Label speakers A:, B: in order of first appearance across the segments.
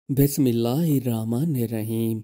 A: बिस्मिल्लाहिर्रहमानिर्रहीम।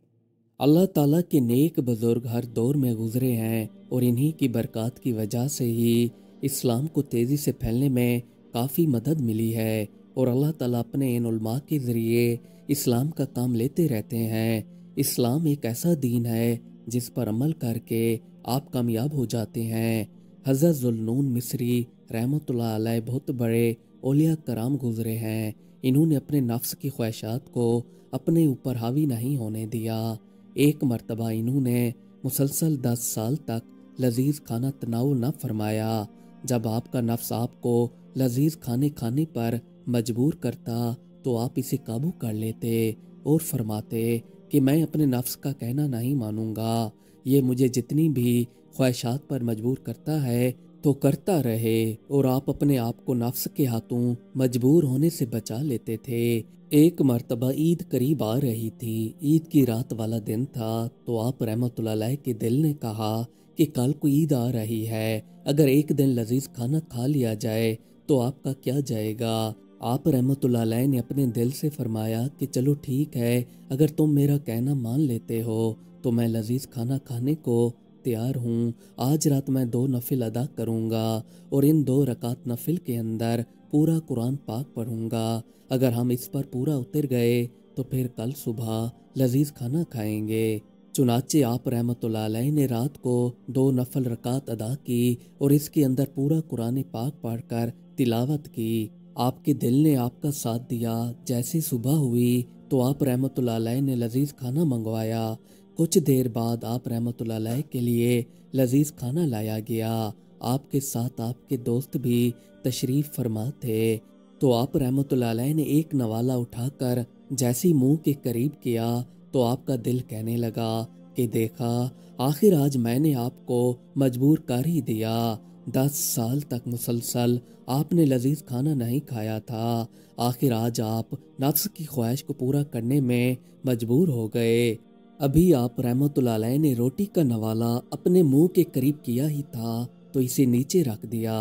A: अल्लाह ताला के नेक बुज़ुर्ग हर दौर में गुज़रे हैं और इन्हीं की बरक़ात की वजह से ही इस्लाम को तेज़ी से फैलने में काफ़ी मदद मिली है। और अल्लाह ताला अपने इन उलमा के ज़रिए इस्लाम का काम लेते रहते हैं। इस्लाम एक ऐसा दीन है जिस पर अमल करके आप कामयाब हो जाते हैं। हज़रत ज़ुन्नून मिस्री रहमतुल्लाह अलैह बहुत बड़े औलिया कराम गुज़रे हैं। इन्होंने अपने नफ्स की ख्वाहिशात को अपने ऊपर हावी नहीं होने दिया। एक मर्तबा इन्होंने मुसलसल 10 साल तक लजीज खाना तनावुल न फरमाया। जब आपका नफ्स आपको लजीज खाने खाने पर मजबूर करता तो आप इसे काबू कर लेते और फरमाते कि मैं अपने नफ्स का कहना नहीं मानूंगा, ये मुझे जितनी भी ख्वाहिशात पर मजबूर करता है तो करता रहे। और आप अपने आप को नफ्स के हाथों मजबूर होने से बचा लेते थे। एक मर्तबा ईद करीब आ रही थी। ईद की रात वाला दिन था तो आप रहमतुल्लाह अलैह के दिल ने कहा कि कल को ईद आ रही है, अगर एक दिन लजीज खाना खा लिया जाए तो आपका क्या जाएगा। आप रहमतुल्लाह अलैह ने अपने दिल से फरमाया कि चलो ठीक है, अगर तुम मेरा कहना मान लेते हो तो मैं लजीज खाना खाने को तैयार हूँ। आज रात मैं 2 नफिल अदा करूँगा और इन 2 रकात नफिल के अंदर पूरा कुरान पाक पढ़ूँगा। अगर हम इस पर पूरा उतर गए तो फिर कल सुबह लजीज खाना खाएंगे। चुनाचे आप रहमतुल्लाह अलैह ने रात को 2 नफल रकात अदा की और इसके अंदर पूरा कुरान पाक पढ़कर तिलावत की। आपके दिल ने आपका साथ दिया। जैसी सुबह हुई तो आप रहमतुल्लाह अलैह ने लजीज खाना मंगवाया। कुछ देर बाद आप रहमतुल्लाह अलैह के लिए लजीज खाना लाया गया। आपके साथ आपके दोस्त भी तशरीफ फरमा थे। तो आप रहमतुल्लाह अलैह ने एक नवाला उठाकर जैसी मुंह के करीब किया तो आपका दिल कहने लगा कि देखा, आखिर आज मैंने आपको मजबूर कर ही दिया। 10 साल तक मुसलसल आपने लजीज खाना नहीं खाया था, आखिर आज आप नफ्स की ख्वाहिश को पूरा करने में मजबूर हो गए। अभी आप रहमतुल्लाह अलैह ने रोटी का नवाला अपने मुंह के करीब किया ही था तो इसे नीचे रख दिया।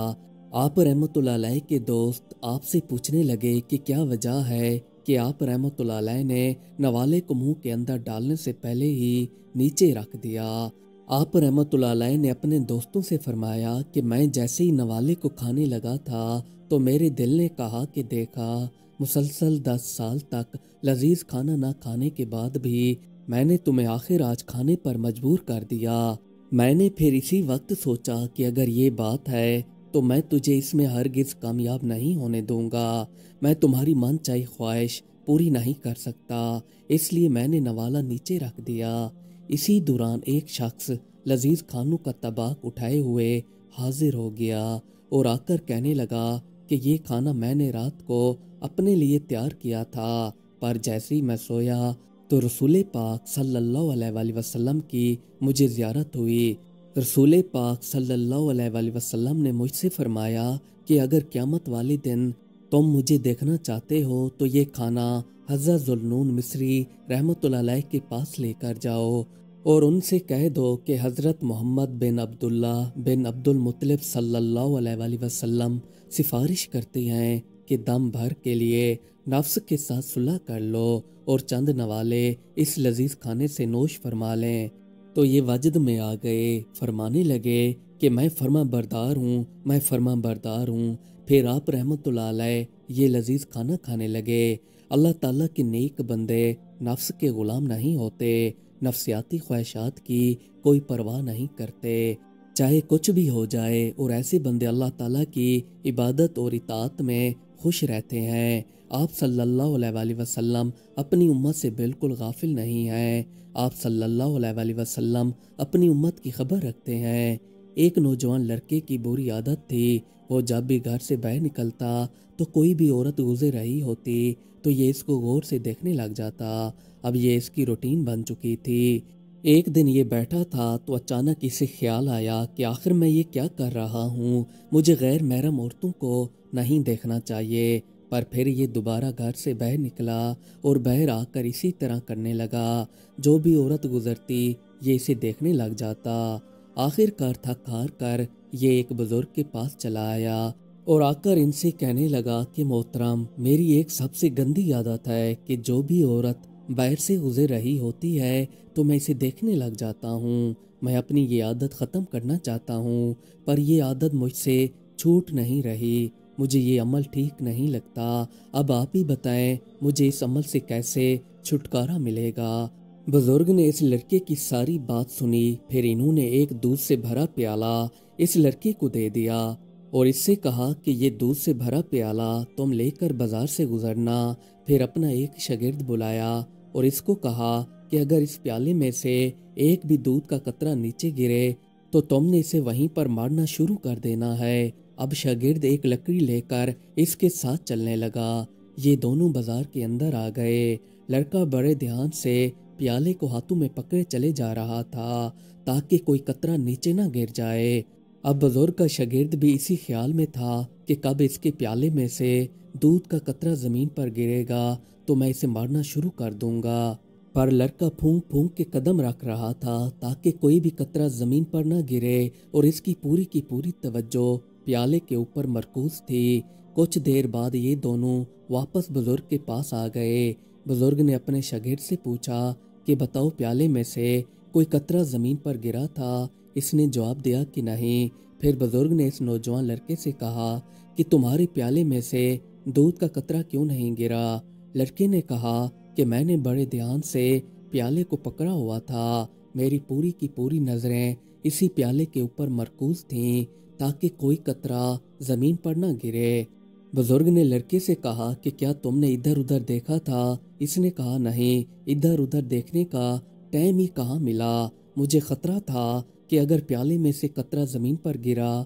A: आप रहमतुल्लाह अलैह के दोस्त आपसे पूछने लगे कि क्या वजह है कि आप रहमतुल्लाह अलैह ने नवाले को मुंह के अंदर डालने से पहले ही नीचे रख दिया। आप रहमतुल्लाह अलैह ने अपने दोस्तों से फरमाया कि मैं जैसे ही नवाले को खाने लगा था तो मेरे दिल ने कहा कि देखा, मुसलसल 10 साल तक लजीज खाना ना खाने के बाद भी मैंने तुम्हें आखिर आज खाने पर मजबूर कर दिया। मैंने फिर इसी वक्त सोचा कि अगर ये बात है तो मैं तुझे इसमें हरगिज कामयाब नहीं होने दूंगा। मैं तुम्हारी मनचाही ख्वाहिश पूरी नहीं कर सकता, इसलिए मैंने नवाला नीचे रख दिया। इसी दौरान एक शख्स लजीज खानों का तबाक उठाए हुए हाजिर हो गया और आकर कहने लगा कि ये खाना मैंने रात को अपने लिए तैयार किया था, पर जैसे ही मैं सोया तो रसूल पाक सल्लल्लाहु अलैहि वसल्लम की मुझे ज़ियारत हुई। रसूल पाक सल्लल्लाहु अलैहि वसल्लम ने मुझसे फरमाया कि अगर क़यामत वाले दिन तुम मुझे देखना चाहते हो तो ये खाना हज़रत ज़ुन्नून मिस्री रहमतुल्लाह अलैह के पास लेकर जाओ और उनसे कह दो कि हज़रत मोहम्मद बिन अब्दुल्ला बिन अब्दुल मुत्तलिब सल्लल्लाहु अलैहि वसल्लम सिफारिश करते हैं कि दम भर के लिए नफ्स के साथ सुलह कर लो और चंद नवाले इस लजीज खाने से नोश फरमा लें। तो ये वजद में आ गए, फरमाने लगे कि मैं फर्मा बरदार हूँ, मैं फर्मा बरदार हूँ। फिर आप रहमतुल्लाह अलैह ये लजीज खाना खाने लगे। अल्लाह ताला के नेक बंदे नफ्स के गुलाम नहीं होते, नफ्सियाती ख्वाहिशात की कोई परवाह नहीं करते, चाहे कुछ भी हो जाए। और ऐसे बंदे अल्लाह ताला की इबादत और इताअत में खुश रहते हैं। आप सल्लल्लाहु अलैहि वसल्लम अपनी उम्मत से बिल्कुल गाफिल नहीं हैं। आप सल्लल्लाहु अलैहि वसल्लम अपनी उम्मत की खबर रखते हैं। एक नौजवान लड़के की बुरी आदत थी, वो जब भी घर से बाहर निकलता तो कोई भी औरत गुजर रही होती तो ये इसको गौर से देखने लग जाता। अब ये इसकी रूटीन बन चुकी थी। एक दिन ये बैठा था तो अचानक इसे ख्याल आया कि आखिर मैं ये क्या कर रहा हूँ, मुझे गैर महरम औरतों को नहीं देखना चाहिए। पर फिर ये दोबारा घर से बाहर निकला और बाहर आकर इसी तरह करने लगा। जो भी औरत गुजरती ये इसे देखने लग जाता। आखिरकार थक हार कर ये एक बुजुर्ग के पास चला आया और आकर इनसे कहने लगा कि मोहतरम, मेरी एक सबसे गंदी आदत है कि जो भी औरत बाहर से गुजर रही होती है तो मैं इसे देखने लग जाता हूँ। मैं अपनी ये आदत ख़त्म करना चाहता हूँ, पर ये आदत मुझसे छूट नहीं रही। मुझे ये अमल ठीक नहीं लगता। अब आप ही बताएं, मुझे इस अमल से कैसे छुटकारा मिलेगा। बुजुर्ग ने इस लड़के की सारी बात सुनी। फिर इन्होंने एक दूध से भरा प्याला इस लड़के को दे दिया और इससे कहा कि ये दूध से भरा प्याला तुम लेकर बाजार से गुजरना। फिर अपना एक शागिर्द बुलाया और इसको कहा कि अगर इस प्याले में से एक भी दूध का कतरा नीचे गिरे तो तुमने इसे वहीं पर मारना शुरू कर देना है। अब शागिर्द एक लकड़ी लेकर इसके साथ चलने लगा। ये दोनों बाजार के अंदर आ गए। लड़का बड़े ध्यान से प्याले को हाथों में पकड़े चले जा रहा था ताकि कोई कतरा नीचे ना गिर जाए। अब बुजुर्ग का शागिर्द भी इसी ख्याल में था कि कब इसके प्याले में से दूध का कतरा जमीन पर गिरेगा तो मैं इसे मारना शुरू कर दूंगा। पर लड़का फूंक फूंक के कदम रख रहा था ताकि कोई भी कतरा जमीन पर ना गिरे और इसकी पूरी की पूरी तवज्जो प्याले के ऊपर मरकूज थी। कुछ देर बाद ये दोनों वापस बुजुर्ग के पास आ गए। बुजुर्ग ने अपने शागिर्द से पूछा कि बताओ, प्याले में से कोई कतरा जमीन पर गिरा था? इसने जवाब दिया कि नहीं। फिर बुजुर्ग ने इस नौजवान लड़के से कहा कि तुम्हारे प्याले में से दूध का कतरा क्यों नहीं गिरा? लड़के ने कहा कि मैंने बड़े ध्यान से प्याले को पकड़ा हुआ था। मेरी पूरी की पूरी नजरें इसी प्याले के ऊपर मरकूज थीं ताकि कोई कतरा जमीन पर ना गिरे। बुजुर्ग ने लड़के से कहा कि क्या तुमने इधर उधर देखा था? इसने कहा नहीं, इधर उधर देखने का टाइम ही कहाँ मिला। मुझे खतरा था कि अगर प्याले में से कतरा जमीन पर गिरा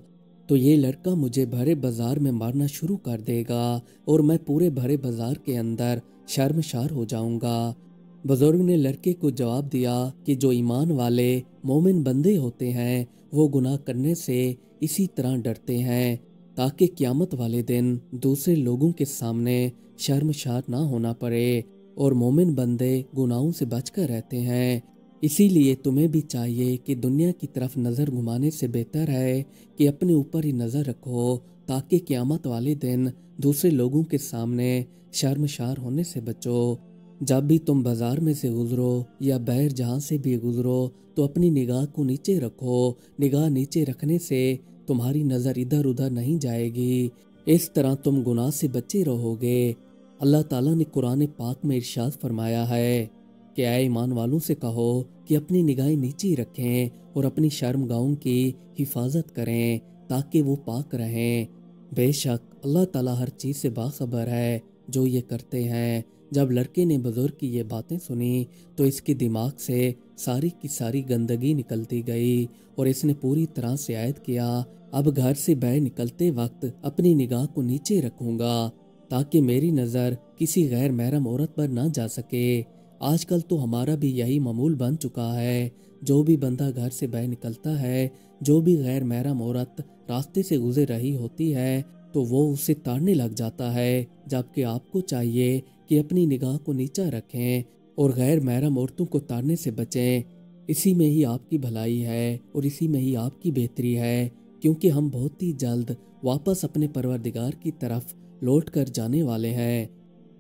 A: तो ये लड़का मुझे भरे बाजार में मारना शुरू कर देगा और मैं पूरे भरे बाजार के अंदर शर्मशार हो जाऊंगा। बुजुर्ग ने लड़के को जवाब दिया कि जो ईमान वाले मोमिन बंदे होते हैं वो गुनाह करने से इसी तरह डरते हैं ताकि क़यामत वाले दिन दूसरे लोगों के सामने शर्मशार ना होना पड़े, और मोमिन बंदे गुनाहों से बचकर रहते हैं। इसीलिए तुम्हें भी चाहिए कि दुनिया की तरफ नज़र घुमाने से बेहतर है कि अपने ऊपर ही नज़र रखो ताकि क़यामत वाले दिन दूसरे लोगों के सामने शर्मशार होने से बचो। जब भी तुम बाजार में से गुजरो या बाहर जहाँ से भी गुजरो तो अपनी निगाह को नीचे रखो। निगाह नीचे रखने से तुम्हारी नज़र इधर उधर नहीं जाएगी। इस तरह तुम गुनाह से बचे रहोगे। अल्लाह ताला ने कुरान पाक में इरशाद फरमाया है कि ऐ ईमान वालों से कहो कि अपनी निगाहें नीचे रखें और अपनी शर्मगाहों की हिफाजत करें ताकि वो पाक रहें। बेशक अल्लाह ताला हर चीज़ से बाखबर है जो ये करते हैं। जब लड़के ने बुजुर्ग की ये बातें सुनी तो इसके दिमाग से सारी की सारी गंदगी निकलती गई और इसने पूरी तरह से ऐद किया, अब घर से बाहर निकलते वक्त अपनी निगाह को नीचे रखूंगा ताकि मेरी नज़र किसी गैर महरम औरत पर ना जा सके। आजकल तो हमारा भी यही मामूल बन चुका है। जो भी बंदा घर से बाहर निकलता है, जो भी गैर महरम औरत रास्ते से गुजर रही होती है तो वो उसे ताड़ने लग जाता है, जबकि आपको चाहिए कि अपनी निगाह को नीचा रखें और गैर महरम औरतों को ताड़ने से बचें। इसी में ही आपकी भलाई है और इसी में ही आपकी बेहतरी है, क्योंकि हम बहुत ही जल्द वापस अपने परवरदिगार की तरफ लौट कर जाने वाले हैं।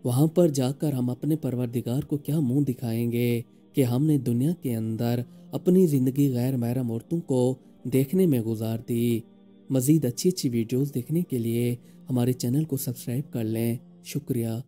A: वहाँ पर जाकर हम अपने परवरदिगार को क्या मुंह दिखाएंगे कि हमने दुनिया के अंदर अपनी ज़िंदगी गैर महरम औरतों को देखने में गुजार दी। मज़ीद अच्छी अच्छी वीडियोस देखने के लिए हमारे चैनल को सब्सक्राइब कर लें। शुक्रिया।